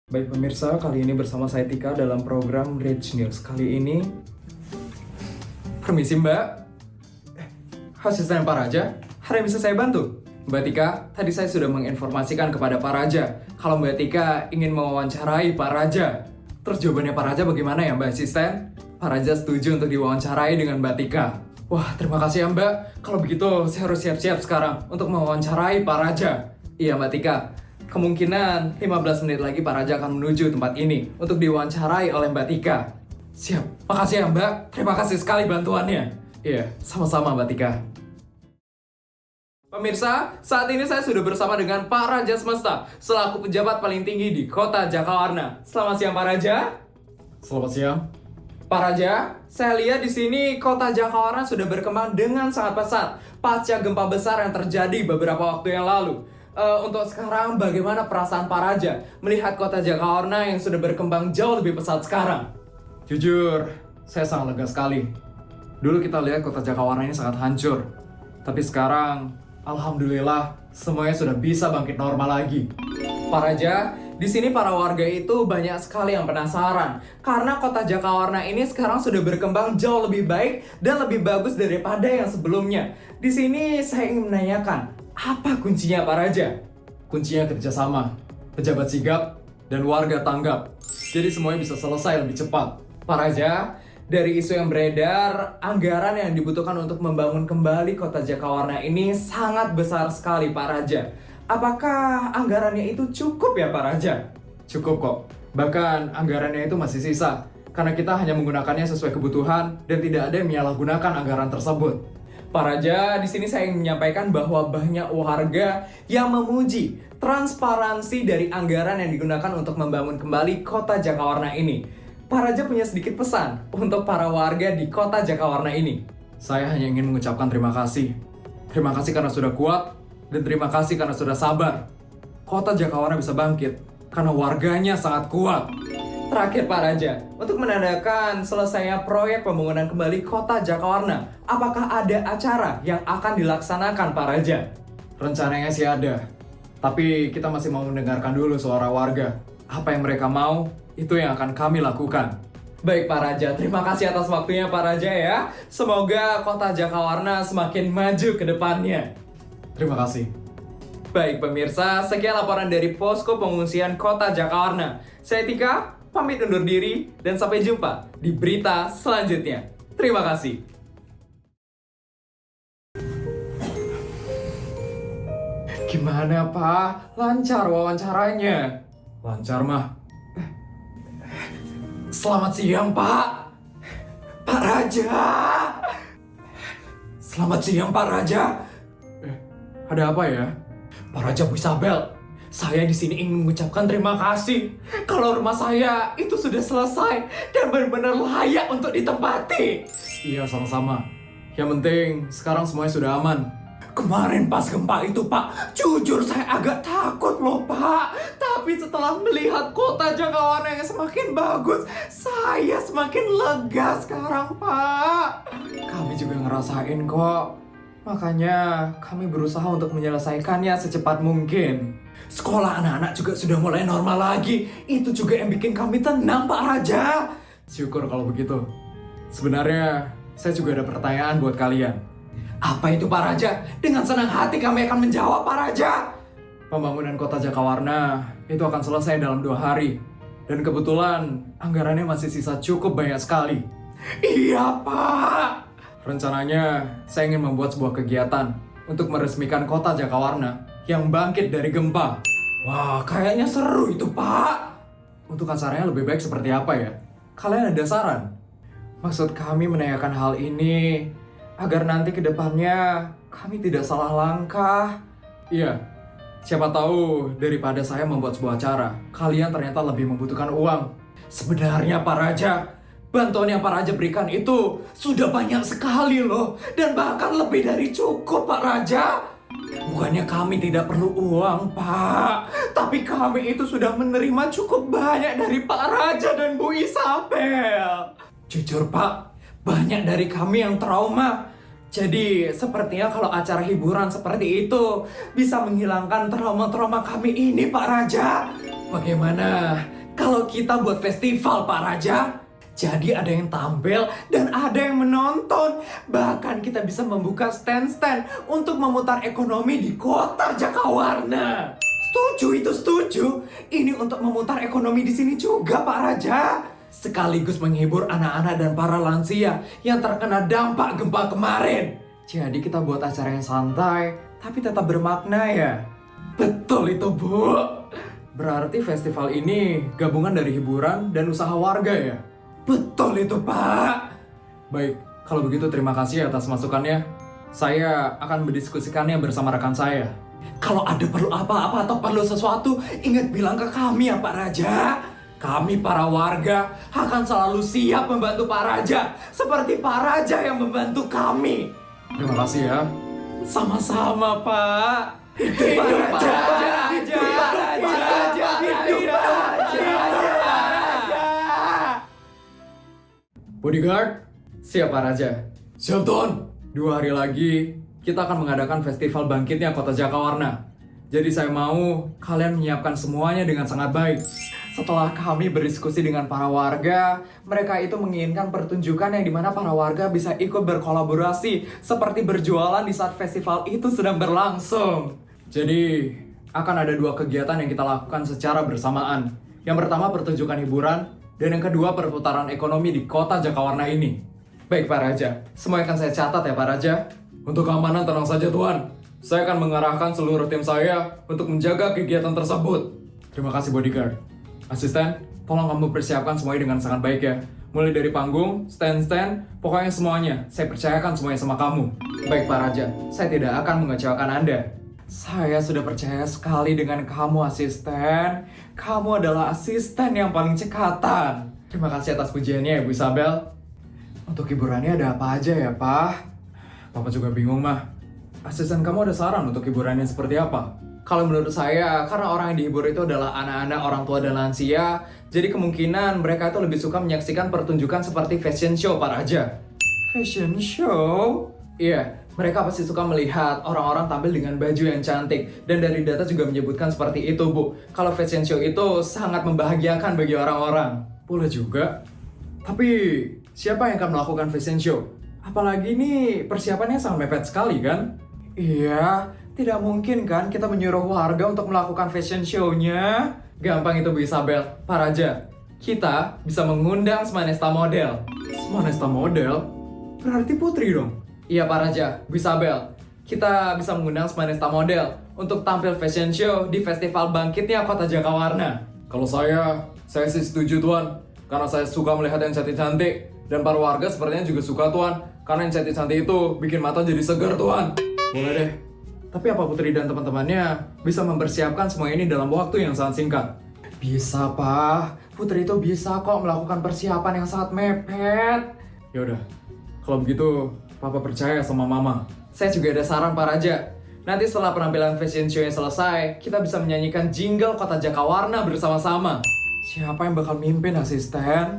Baik pemirsa, kali ini bersama saya Tika dalam program Rich News. Kali ini, permisi Mbak, asisten Pak Raja, ada yang bisa saya bantu? Mbak Tika, tadi saya sudah menginformasikan kepada Pak Raja kalau Mbak Tika ingin mewawancarai Pak Raja. Terus jawabannya Pak Raja bagaimana ya Mbak Asisten? Pak Raja setuju untuk diwawancarai dengan Mbak Tika. Wah, terima kasih ya Mbak. Kalau begitu, saya harus siap-siap sekarang untuk mewawancarai Pak Raja. Iya Mbak Tika. Kemungkinan 15 menit lagi Pak Raja akan menuju tempat ini untuk diwawancarai oleh Mbak Tika. Siap, makasih ya Mbak. Terima kasih sekali bantuannya. Iya, sama-sama Mbak Tika. Pemirsa, saat ini saya sudah bersama dengan Pak Raja Semesta selaku pejabat paling tinggi di Kota Jakawarna. Selamat siang Pak Raja. Selamat siang. Pak Raja, saya lihat di sini Kota Jakawarna sudah berkembang dengan sangat pesat pasca gempa besar yang terjadi beberapa waktu yang lalu. Untuk sekarang, bagaimana perasaan Pak Raja melihat Kota Jakawarna yang sudah berkembang jauh lebih pesat sekarang? Jujur, saya sangat lega sekali. Dulu kita lihat Kota Jakawarna ini sangat hancur. Tapi sekarang, alhamdulillah, semuanya sudah bisa bangkit normal lagi. Pak Raja, di sini para warga itu banyak sekali yang penasaran. Karena Kota Jakawarna ini sekarang sudah berkembang jauh lebih baik dan lebih bagus daripada yang sebelumnya. Di sini saya ingin menanyakan, apa kuncinya Pak Raja? Kuncinya kerjasama, pejabat sigap, dan warga tanggap. Jadi semuanya bisa selesai lebih cepat. Pak Raja, dari isu yang beredar, anggaran yang dibutuhkan untuk membangun kembali Kota Jakawarna ini sangat besar sekali Pak Raja. Apakah anggarannya itu cukup ya Pak Raja? Cukup kok. Bahkan anggarannya itu masih sisa. Karena kita hanya menggunakannya sesuai kebutuhan dan tidak ada yang menyalahgunakan anggaran tersebut. Pak Raja, di sini saya ingin menyampaikan bahwa banyak warga yang memuji transparansi dari anggaran yang digunakan untuk membangun kembali Kota Jakawarna ini. Pak Raja punya sedikit pesan untuk para warga di Kota Jakawarna ini. Saya hanya ingin mengucapkan terima kasih. Terima kasih karena sudah kuat dan terima kasih karena sudah sabar. Kota Jakawarna bisa bangkit karena warganya sangat kuat. Terakhir Pak Raja, untuk menandakan selesainya proyek pembangunan kembali Kota Jakawarna, apakah ada acara yang akan dilaksanakan Pak Raja? Rencananya sih ada, tapi kita masih mau mendengarkan dulu suara warga. Apa yang mereka mau, itu yang akan kami lakukan. Baik Pak Raja, terima kasih atas waktunya Pak Raja ya. Semoga Kota Jakawarna semakin maju ke depannya. Terima kasih. Baik pemirsa, sekian laporan dari Posko Pengungsian Kota Jakawarna. Saya Tika, pamit undur diri dan sampai jumpa di berita selanjutnya. Terima kasih. Gimana Pak? Lancar wawancaranya? Lancar mah. Selamat siang Pak. Pak Raja. Selamat siang Pak Raja. Ada apa ya? Pak Raja Bu Isabel. Saya di sini ingin mengucapkan terima kasih kalau rumah saya itu sudah selesai dan benar-benar layak untuk ditempati. Iya, sama-sama. Yang penting sekarang semuanya sudah aman. Kemarin pas gempa itu Pak, jujur saya agak takut loh Pak. Tapi setelah melihat Kota Jakawarna yang semakin bagus, saya semakin lega sekarang Pak. Kami juga ngerasain kok. Makanya kami berusaha untuk menyelesaikannya secepat mungkin. Sekolah anak-anak juga sudah mulai normal lagi. Itu juga yang bikin kami tenang Pak Raja. Syukur kalau begitu. Sebenarnya saya juga ada pertanyaan buat kalian. Apa itu Pak Raja? Dengan senang hati kami akan menjawab Pak Raja. Pembangunan Kota Jakawarna itu akan selesai dalam 2 hari. Dan kebetulan anggarannya masih sisa cukup banyak sekali. Iya Pak. Rencananya, saya ingin membuat sebuah kegiatan untuk meresmikan Kota Jakawarna yang bangkit dari gempa. Wah, kayaknya seru itu, Pak. Untuk acaranya lebih baik seperti apa ya? Kalian ada saran? Maksud kami menanyakan hal ini agar nanti ke depannya kami tidak salah langkah. Iya, siapa tahu daripada saya membuat sebuah acara, kalian ternyata lebih membutuhkan uang. Sebenarnya, Pak Raja, bantuan yang Pak Raja berikan itu sudah banyak sekali loh. Dan bahkan lebih dari cukup Pak Raja. Bukannya kami tidak perlu uang Pak. Tapi kami itu sudah menerima cukup banyak dari Pak Raja dan Bu Isabel. Jujur Pak, banyak dari kami yang trauma. Jadi sepertinya kalau acara hiburan seperti itu bisa menghilangkan trauma-trauma kami ini Pak Raja. Bagaimana kalau kita buat festival, Pak Raja? Jadi ada yang tampil dan ada yang menonton. Bahkan kita bisa membuka stand-stand untuk memutar ekonomi di kota Jakawarna. Setuju itu setuju. Ini untuk memutar ekonomi di sini juga, Pak Raja. Sekaligus menghibur anak-anak dan para lansia yang terkena dampak gempa kemarin. Jadi kita buat acara yang santai, tapi tetap bermakna ya. Betul itu, Bu. Berarti festival ini gabungan dari hiburan dan usaha warga ya? Betul itu, Pak. Baik, kalau begitu terima kasih atas masukannya. Saya akan mendiskusikannya bersama rekan saya. Kalau ada perlu apa-apa atau perlu sesuatu, ingat bilang ke kami ya, Pak Raja. Kami para warga akan selalu siap membantu Pak Raja, seperti Pak Raja yang membantu kami. Terima kasih ya. Sama-sama, Pak. Hidup Pak Raja. Hidup Pak Raja. Hidup Pak Raja. Bodyguard, siap Pak Raja. Siap, Tuan. 2 hari lagi, kita akan mengadakan festival bangkitnya Kota Jakawarna. Jadi saya mau kalian menyiapkan semuanya dengan sangat baik. Setelah kami berdiskusi dengan para warga, mereka itu menginginkan pertunjukan yang dimana para warga bisa ikut berkolaborasi seperti berjualan di saat festival itu sedang berlangsung. Jadi, akan ada 2 kegiatan yang kita lakukan secara bersamaan. Yang pertama pertunjukan hiburan, dan yang kedua perputaran ekonomi di Kota Jakawarna ini. Baik Pak Raja, semua akan saya catat ya Pak Raja. Untuk keamanan tenang saja Tuan. Saya akan mengarahkan seluruh tim saya untuk menjaga kegiatan tersebut. Terima kasih bodyguard. Asisten, tolong kamu persiapkan semuanya dengan sangat baik ya. Mulai dari panggung, stand-stand, pokoknya semuanya. Saya percayakan semuanya sama kamu. Baik Pak Raja, saya tidak akan mengecewakan Anda. Saya sudah percaya sekali dengan kamu, asisten. Kamu adalah asisten yang paling cekatan. Terima kasih atas pujiannya ya, Bu Isabel. Untuk hiburannya ada apa aja ya, Pak? Papa juga bingung, Mah. Asisten kamu ada saran untuk hiburannya seperti apa? Kalau menurut saya, karena orang yang dihibur itu adalah anak-anak, orang tua, dan lansia, jadi kemungkinan mereka itu lebih suka menyaksikan pertunjukan seperti fashion show, Pak Raja. Fashion show? Iya. Mereka pasti suka melihat orang-orang tampil dengan baju yang cantik. Dan dari data juga menyebutkan seperti itu, Bu. Kalau fashion show itu sangat membahagiakan bagi orang-orang. Boleh juga. Tapi, siapa yang akan melakukan fashion show? Apalagi ini persiapannya sangat mepet sekali, kan? Iya, tidak mungkin kan kita menyuruh warga untuk melakukan fashion show-nya? Gampang itu, Bu Isabel. Pak Raja, kita bisa mengundang Smanesta Model. Smanesta Model? Berarti Putri dong? Iya Pak Raja, Bu Isabel. Kita bisa mengundang Smanesta Model untuk tampil fashion show di Festival Bangkitnya Kota Jakawarna. Kalau saya sih setuju Tuan. Karena saya suka melihat yang cantik-cantik. Dan para warga sepertinya juga suka Tuan. Karena yang cantik-cantik itu bikin mata jadi segar Tuan. Boleh deh. Tapi apa Putri dan teman-temannya bisa mempersiapkan semua ini dalam waktu yang sangat singkat? Bisa Pak. Putri itu bisa kok melakukan persiapan yang sangat mepet. Yaudah, kalau begitu Papa percaya sama Mama. Saya juga ada saran Pak Raja. Nanti setelah penampilan fashion show yang selesai, kita bisa menyanyikan jingle Kota Jakawarna bersama-sama. Siapa yang bakal mimpin, asisten?